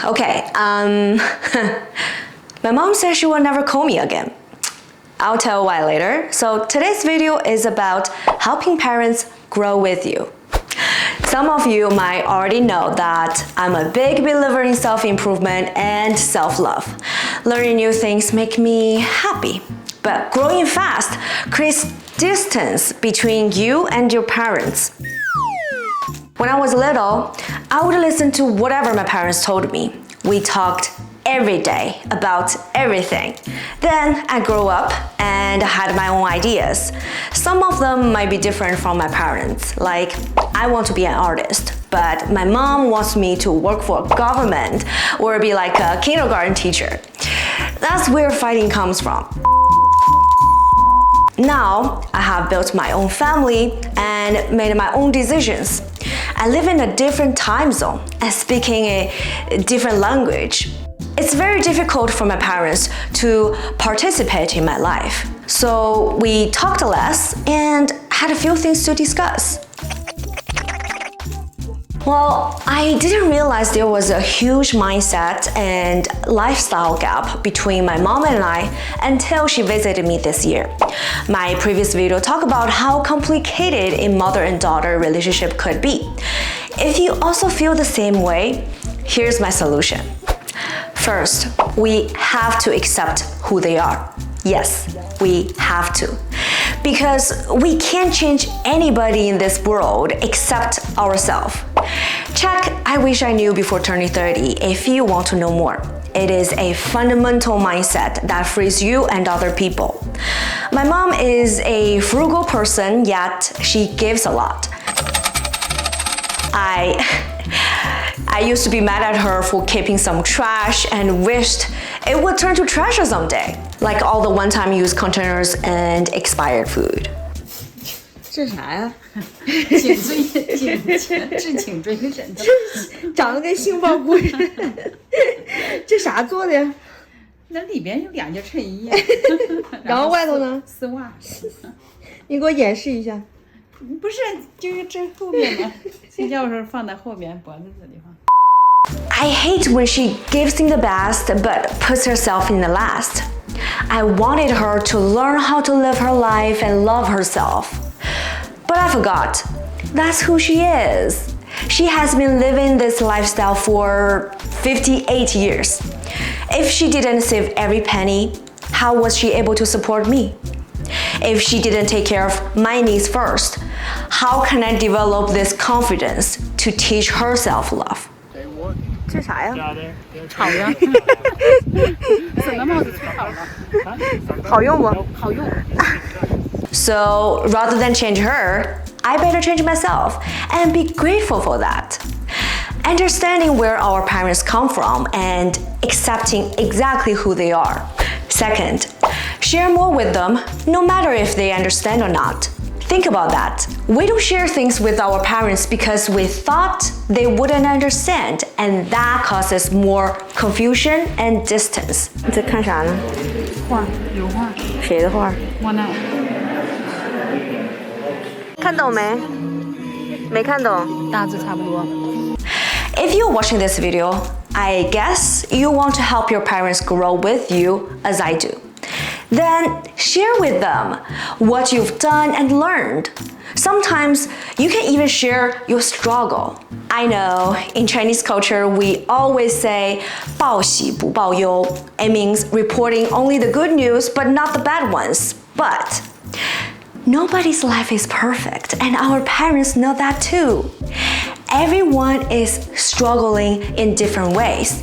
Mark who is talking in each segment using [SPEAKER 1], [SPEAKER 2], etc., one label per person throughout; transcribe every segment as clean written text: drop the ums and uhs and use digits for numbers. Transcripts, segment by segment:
[SPEAKER 1] Okay, my mom said she will never call me again. I'll tell why later. So today's video is about helping parents grow with you. Some of you might already know that I'm a big believer in self-improvement and self-love. Learning new things make me happy, but growing fast creates distance between you and your parents. When I was little, I would listen to whatever my parents told me. We talked every day about everything. Then I grew up and had my own ideas. Some of them might be different from my parents, like I want to be an artist, but my mom wants me to work for government or be like a kindergarten teacher. That's where fighting comes from. Now, I have built my own family and made my own decisions. I live in a different time zone and speaking a different language. It's very difficult for my parents to participate in my life. So we talked less and had a few things to discuss. Well, I didn't realize there was a huge mindset and lifestyle gap between my mom and I until she visited me this year. My previous video talked about how complicated a mother and daughter relationship could be. If you also feel the same way, here's my solution. First, we have to accept who they are. Yes, we have to. Because we can't change anybody in this world except ourselves. Check I Wish I Knew Before Turning 30 if you want to know more. It is a fundamental mindset that frees you and other people. My mom is a frugal person, yet she gives a lot. I used to be mad at her for keeping some trash and wished it would turn to treasure someday, like all the one-time use containers and expired food.
[SPEAKER 2] 这啥呀？
[SPEAKER 3] 颈椎神的，
[SPEAKER 2] 长得跟杏鲍菇似的。这啥做的呀？
[SPEAKER 3] 那里边有2件衬衣呀。
[SPEAKER 2] 然后外头呢？
[SPEAKER 3] 丝袜。
[SPEAKER 2] 你给我演示一下。
[SPEAKER 3] 不是，就是这后边嘛，睡觉的时候放在后边脖子这地方。
[SPEAKER 1] I hate when she gives in the best but puts herself in the last. I wanted her to learn how to live her life and love herself. But I forgot. That's who she is. She has been living this lifestyle for 58 years. If she didn't save every penny, how was she able to support me? If she didn't take care of my needs first, how can I develop this confidence to teach her self-love?
[SPEAKER 2] 这啥呀？
[SPEAKER 3] 好呀。省的帽子穿好了。
[SPEAKER 2] 好用不？
[SPEAKER 3] 好用。
[SPEAKER 1] So rather than change her, I better change myself and be grateful for that. Understanding where our parents come from and accepting exactly who they are. Second, share more with them, no matter if they understand or not. Think about that. We don't share things with our parents because we thought they wouldn't understand, and that causes more confusion and distance.
[SPEAKER 2] 你在看啥呢？
[SPEAKER 3] 画，油画。
[SPEAKER 2] 谁的画？
[SPEAKER 3] 我奶。
[SPEAKER 2] 看懂没？没看懂。
[SPEAKER 3] 大致差不多。
[SPEAKER 1] If you're watching this video, I guess you want to help your parents grow with you as I do. Then share with them what you've done and learned. Sometimes you can even share your struggle. I know in Chinese culture we always say 报喜不报忧. It means reporting only the good news but not the bad ones. But nobody's life is perfect, and our parents know that too. Everyone is struggling in different ways.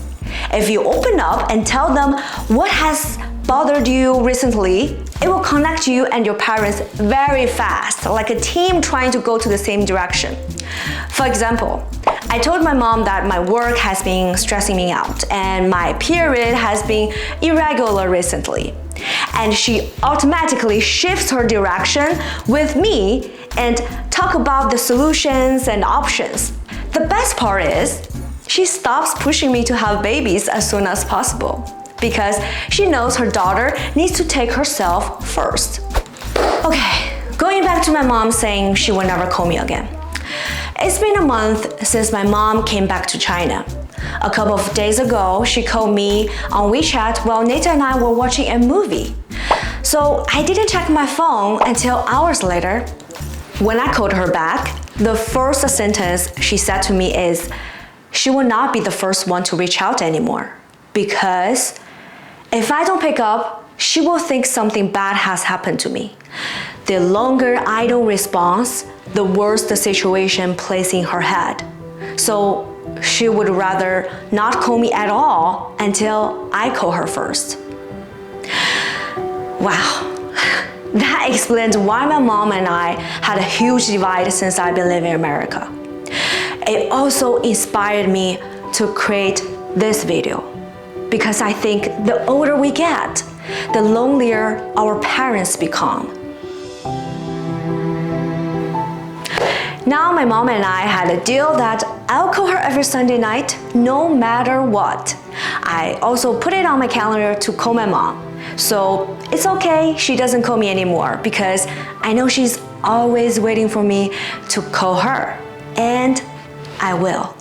[SPEAKER 1] If you open up and tell them what has bothered you recently, it will connect you and your parents very fast, like a team trying to go to the same direction. For example, I told my mom that my work has been stressing me out and my period has been irregular recently. And she automatically shifts her direction with me and talk about the solutions and options. The best part is, she stops pushing me to have babies as soon as possible because she knows her daughter needs to take herself first. Okay, going back to my mom saying she will never call me again. It's been a month since my mom came back to China. A couple of days ago, she called me on WeChat while Nathan and I were watching a movie. So I didn't check my phone until hours later. When I called her back, the first sentence she said to me is, she will not be the first one to reach out anymore. Because if I don't pick up, she will think something bad has happened to me. The longer I don't respond, the worse the situation plays in her head. So she would rather not call me at all until I call her first. Wow, that explains why my mom and I had a huge divide since I've been living in America. It also inspired me to create this video because I think the older we get, the lonelier our parents become. Now my mom and I had a deal that I'll call her every Sunday night, no matter what. I also put it on my calendar to call my mom. So it's okay, she doesn't call me anymore because I know she's always waiting for me to call her. And I will.